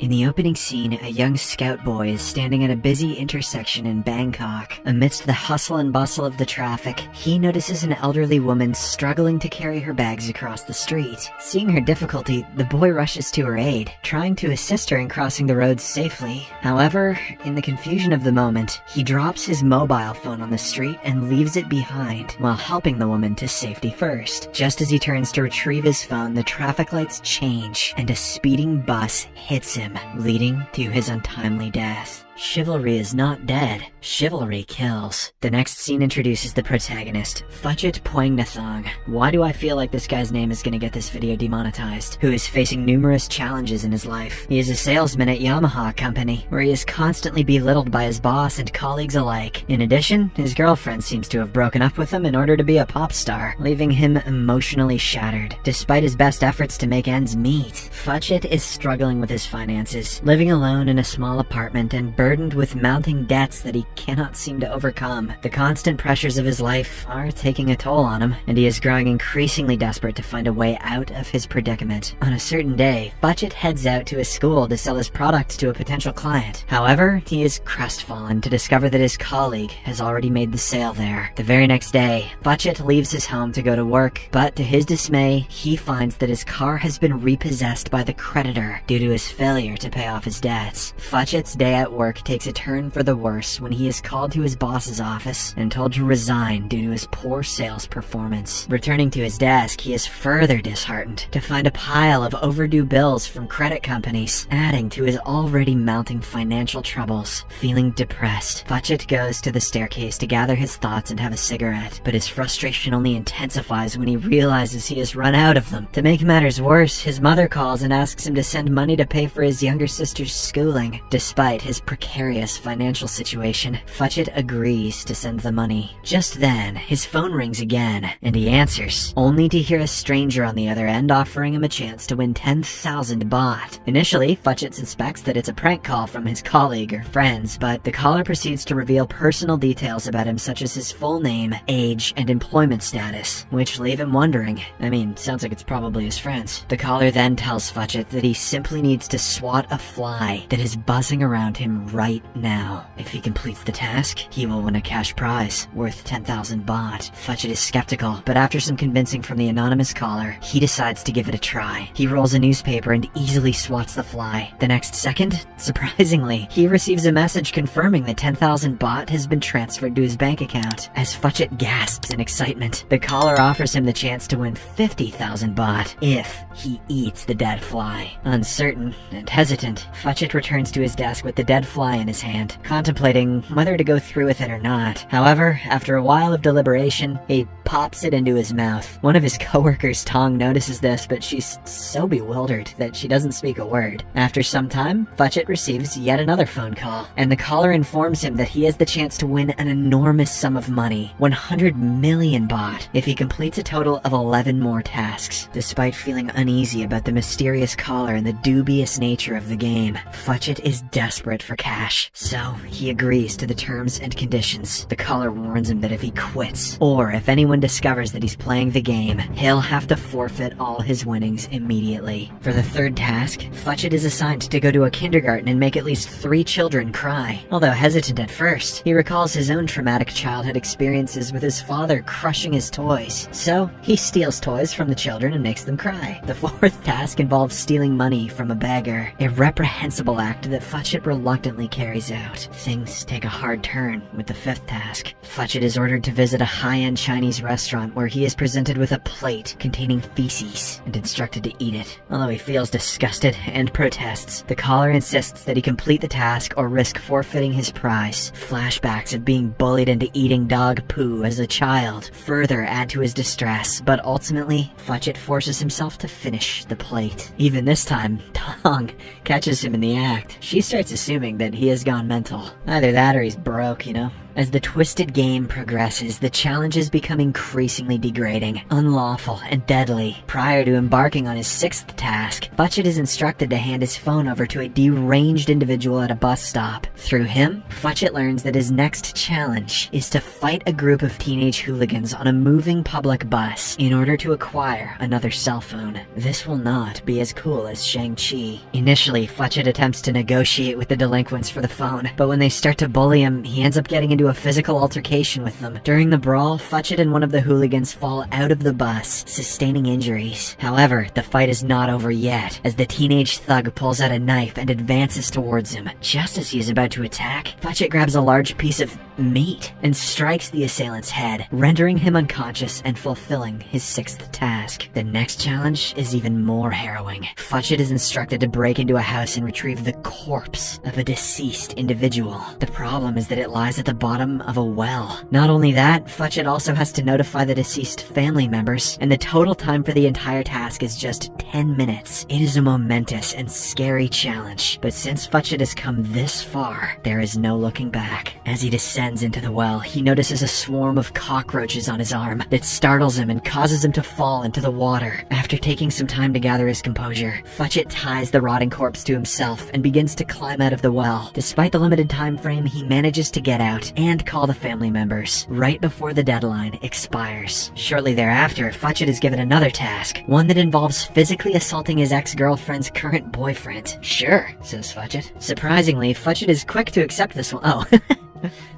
In the opening scene, a young scout boy is standing at a busy intersection in Bangkok. Amidst the hustle and bustle of the traffic, he notices an elderly woman struggling to carry her bags across the street. Seeing her difficulty, the boy rushes to her aid, trying to assist her in crossing the road safely. However, in the confusion of the moment, he drops his mobile phone on the street and leaves it behind, while helping the woman to safety first. Just as he turns to retrieve his phone, the traffic lights change, and a speeding bus hits him, leading to his untimely death. Chivalry is not dead. Chivalry kills. The next scene introduces the protagonist, Phuchit Poingnathong. Why do I feel like this guy's name is gonna get this video demonetized? Who is facing numerous challenges in his life. He is a salesman at Yamaha Company, where he is constantly belittled by his boss and colleagues alike. In addition, his girlfriend seems to have broken up with him in order to be a pop star, leaving him emotionally shattered. Despite his best efforts to make ends meet, Phuchit is struggling with his finances, living alone in a small apartment and burdened with mounting debts that he cannot seem to overcome. The constant pressures of his life are taking a toll on him, and he is growing increasingly desperate to find a way out of his predicament. On a certain day, Phuchit heads out to his school to sell his product to a potential client. However, he is crestfallen to discover that his colleague has already made the sale there. The very next day, Phuchit leaves his home to go to work, but to his dismay, he finds that his car has been repossessed by the creditor due to his failure to pay off his debts. Phuchit's day at work takes a turn for the worse when he is called to his boss's office and told to resign due to his poor sales performance. Returning to his desk, he is further disheartened to find a pile of overdue bills from credit companies, adding to his already mounting financial troubles. Feeling depressed, Phuchit goes to the staircase to gather his thoughts and have a cigarette, but his frustration only intensifies when he realizes he has run out of them. To make matters worse, his mother calls and asks him to send money to pay for his younger sister's schooling. Despite his precarious financial situation, Phuchit agrees to send the money. Just then, his phone rings again, and he answers, only to hear a stranger on the other end offering him a chance to win 10,000 baht. Initially, Phuchit suspects that it's a prank call from his colleague or friends, but the caller proceeds to reveal personal details about him such as his full name, age, and employment status, which leave him wondering. I mean, sounds like it's probably his friends. The caller then tells Phuchit that he simply needs to swat a fly that is buzzing around him right now. If he completes the task, he will win a cash prize worth 10,000 baht. Phuchit is skeptical, but after some convincing from the anonymous caller, he decides to give it a try. He rolls a newspaper and easily swats the fly. The next second, surprisingly, he receives a message confirming that 10,000 baht has been transferred to his bank account. As Phuchit gasps in excitement, the caller offers him the chance to win 50,000 baht if he eats the dead fly. Uncertain and hesitant, Phuchit returns to his desk with the dead fly in his hand, contemplating whether to go through with it or not. However, after a while of deliberation, he pops it into his mouth. One of his coworkers, Tong, notices this, but she's so bewildered that she doesn't speak a word. After some time, Phuchit receives yet another phone call, and the caller informs him that he has the chance to win an enormous sum of money, 100 million baht, if he completes a total of 11 more tasks. Despite feeling uneasy about the mysterious caller and the dubious nature of the game, Phuchit is desperate for cash, so he agrees to the terms and conditions. The caller warns him that if he quits, or if anyone discovers that he's playing the game, he'll have to forfeit all his winnings immediately. For the third task, Phuchit is assigned to go to a kindergarten and make at least 3 children cry. Although hesitant at first, he recalls his own traumatic childhood experiences with his father crushing his toys, so he steals toys from the children and makes them cry. The fourth task involves stealing money from a beggar, a reprehensible act that Phuchit reluctantly carries out. Things take a hard turn with the fifth task. Phuchit is ordered to visit a high-end Chinese restaurant where he is presented with a plate containing feces and instructed to eat it. Although he feels disgusted and protests, the caller insists that he complete the task or risk forfeiting his prize. Flashbacks of being bullied into eating dog poo as a child further add to his distress, but ultimately, Phuchit forces himself to finish the plate. Even this time, Tong catches him in the act. She starts assuming that he has gone mental. Either that or he's broke, you know? As the twisted game progresses, the challenges become increasingly degrading, unlawful, and deadly. Prior to embarking on his 6th task, Fudget is instructed to hand his phone over to a deranged individual at a bus stop. Through him, Fudget learns that his next challenge is to fight a group of teenage hooligans on a moving public bus in order to acquire another cell phone. This will not be as cool as Shang-Chi. Initially, Fudget attempts to negotiate with the delinquents for the phone, but when they start to bully him, he ends up getting into a physical altercation with them. During the brawl, Fudget and one of the hooligans fall out of the bus, sustaining injuries. However, the fight is not over yet, as the teenage thug pulls out a knife and advances towards him. Just as he is about to attack, Fudget grabs a large piece of meat and strikes the assailant's head, rendering him unconscious and fulfilling his 6th task. The next challenge is even more harrowing. Fudget is instructed to break into a house and retrieve the corpse of a deceased individual. The problem is that it lies at the bottom of a well. Not only that, Fudget also has to notify the deceased family members, and the total time for the entire task is just 10 minutes. It is a momentous and scary challenge, but since Fudget has come this far, there is no looking back. As he descends into the well, he notices a swarm of cockroaches on his arm that startles him and causes him to fall into the water. After taking some time to gather his composure, Fudget ties the rotting corpse to himself and begins to climb out of the well. Despite the limited time frame, he manages to get out and call the family members right before the deadline expires. Shortly thereafter, Fudget is given another task, one that involves physically assaulting his ex-girlfriend's current boyfriend. "Sure," says Fudget. Surprisingly, Fudget is quick to accept this one. Oh.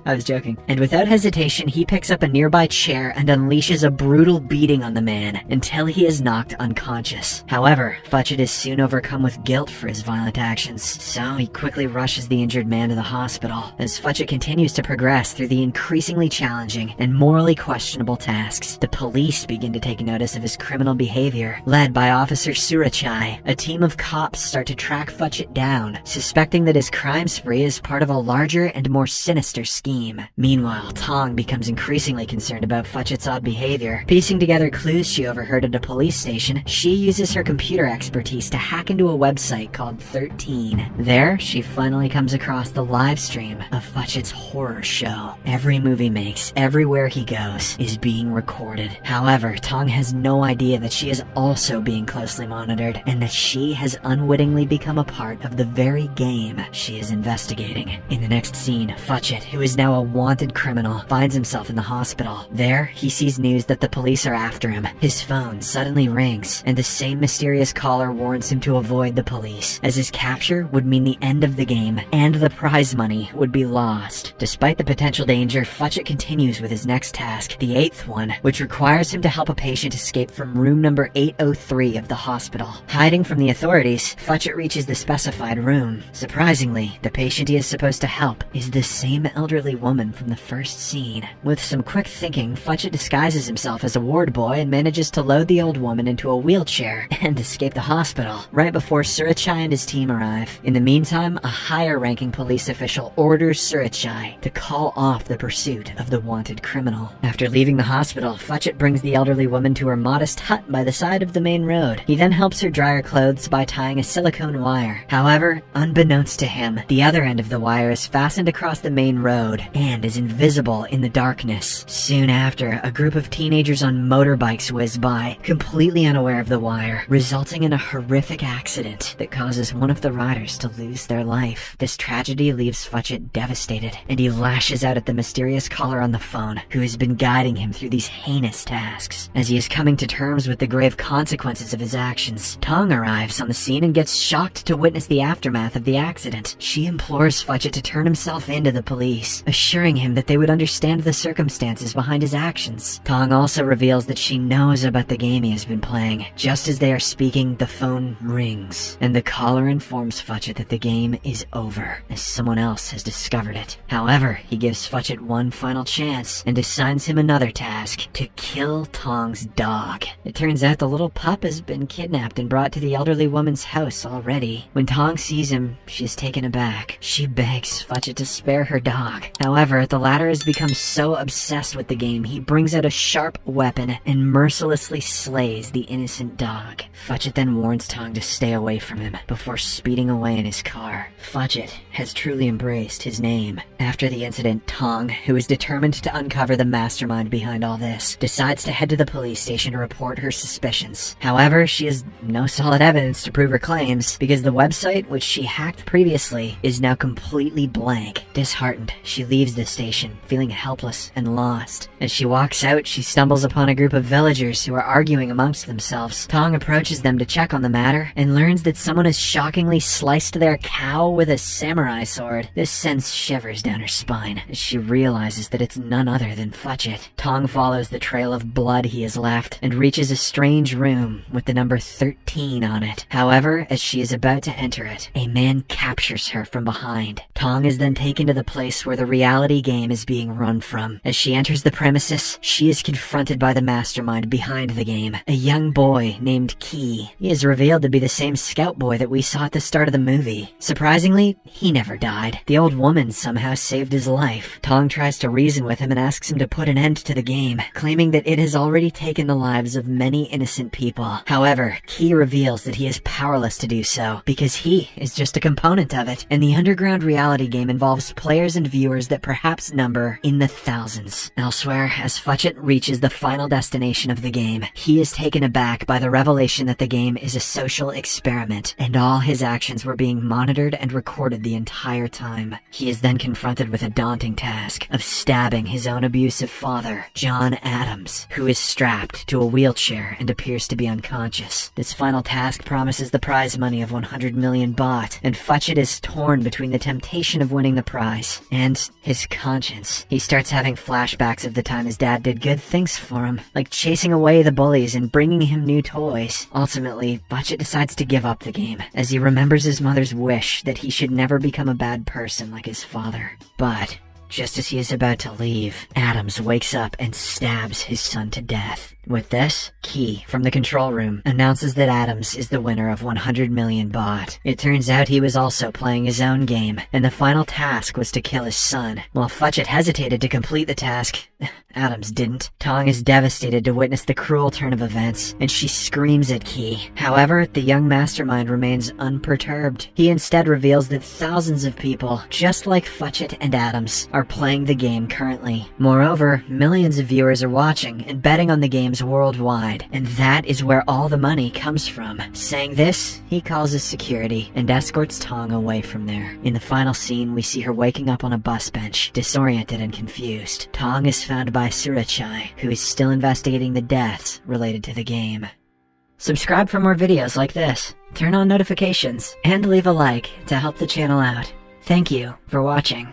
I was joking. And without hesitation, he picks up a nearby chair and unleashes a brutal beating on the man until he is knocked unconscious. However, Fudget is soon overcome with guilt for his violent actions, so he quickly rushes the injured man to the hospital. As Fudget continues to progress through the increasingly challenging and morally questionable tasks, the police begin to take notice of his criminal behavior. Led by Officer Surachai, a team of cops start to track Fudget down, suspecting that his crime spree is part of a larger and more sinister scheme. Meanwhile, Tong becomes increasingly concerned about Fudget's odd behavior. Piecing together clues she overheard at a police station, she uses her computer expertise to hack into a website called 13. There, she finally comes across the live stream of Fudget's horror show. Every move he makes, everywhere he goes, is being recorded. However, Tong has no idea that she is also being closely monitored, and that she has unwittingly become a part of the very game she is investigating. In the next scene, Fudget, who is now a wanted criminal, finds himself in the hospital. There, he sees news that the police are after him. His phone suddenly rings, and the same mysterious caller warns him to avoid the police, as his capture would mean the end of the game, and the prize money would be lost. Despite the potential danger, Fudget continues with his next task, the 8th one, which requires him to help a patient escape from room number 803 of the hospital. Hiding from the authorities, Fudget reaches the specified room. Surprisingly, the patient he is supposed to help is the same elderly woman from the first scene. With some quick thinking, Fudget disguises himself as a ward boy and manages to load the old woman into a wheelchair and escape the hospital, right before Surachai and his team arrive. In the meantime, a higher-ranking police official orders Surachai to call off the pursuit of the wanted criminal. After leaving the hospital, Fudget brings the elderly woman to her modest hut by the side of the main road. He then helps her dry her clothes by tying a silicone wire. However, unbeknownst to him, the other end of the wire is fastened across the main road and is invisible in the darkness. Soon after, a group of teenagers on motorbikes whiz by, completely unaware of the wire, resulting in a horrific accident that causes one of the riders to lose their life. This tragedy leaves Fudget devastated, and he lashes out at the mysterious caller on the phone, who has been guiding him through these heinous tasks. As he is coming to terms with the grave consequences of his actions, Tong arrives on the scene and gets shocked to witness the aftermath of the accident. She implores Fudget to turn himself into the police, assuring him that they would understand the circumstances behind his actions. Tong also reveals that she knows about the game he has been playing. Just as they are speaking, the phone rings, and the caller informs Fudget that the game is over, as someone else has discovered it. However, he gives Fudget one final chance and assigns him another task: to kill Tong's dog. It turns out the little pup has been kidnapped and brought to the elderly woman's house already. When Tong sees him, she is taken aback. She begs Fudget to spare her dog dog. However, the latter has become so obsessed with the game, he brings out a sharp weapon and mercilessly slays the innocent dog. Fudget then warns Tong to stay away from him before speeding away in his car. Fudget has truly embraced his name. After the incident, Tong, who is determined to uncover the mastermind behind all this, decides to head to the police station to report her suspicions. However, she has no solid evidence to prove her claims because the website, which she hacked previously, is now completely blank. Disheartened, she leaves the station, feeling helpless and lost. As she walks out, she stumbles upon a group of villagers who are arguing amongst themselves. Tong approaches them to check on the matter and learns that someone has shockingly sliced their cow with a samurai sword. This sends shivers down her spine as she realizes that it's none other than Fudget. Tong follows the trail of blood he has left and reaches a strange room with the number 13 on it. However, as she is about to enter it, a man captures her from behind. Tong is then taken to the place where the reality game is being run from. As she enters the premises, she is confronted by the mastermind behind the game, a young boy named Key. He is revealed to be the same scout boy that we saw at the start of the movie. Surprisingly, he never died. The old woman somehow saved his life. Tong tries to reason with him and asks him to put an end to the game, claiming that it has already taken the lives of many innocent people. However, Key reveals that he is powerless to do so because he is just a component of it, and the underground reality game involves players and viewers that perhaps number in the thousands. Elsewhere, as Fudget reaches the final destination of the game, he is taken aback by the revelation that the game is a social experiment, and all his actions were being monitored and recorded the entire time. He is then confronted with a daunting task of stabbing his own abusive father, John Adams, who is strapped to a wheelchair and appears to be unconscious. This final task promises the prize money of 100 million baht, and Fudget is torn between the temptation of winning the prize and his conscience. He starts having flashbacks of the time his dad did good things for him, like chasing away the bullies and bringing him new toys. Ultimately, Fudget decides to give up the game, as he remembers his mother's wish that he should never become a bad person like his father. But just as he is about to leave, Adams wakes up and stabs his son to death. With this, Key, from the control room, announces that Adams is the winner of 100 million baht. It turns out he was also playing his own game, and the final task was to kill his son. While Fudget hesitated to complete the task, Adams didn't. Tong is devastated to witness the cruel turn of events, and she screams at Key. However, the young mastermind remains unperturbed. He instead reveals that thousands of people, just like Fudget and Adams, are playing the game currently. Moreover, millions of viewers are watching and betting on the games worldwide, and that is where all the money comes from. Saying this, he calls his security and escorts Tong away from there. In the final scene, we see her waking up on a bus bench, disoriented and confused. Tong is found by Surachai, who is still investigating the deaths related to the game. Subscribe for more videos like this, turn on notifications, and leave a like to help the channel out. Thank you for watching.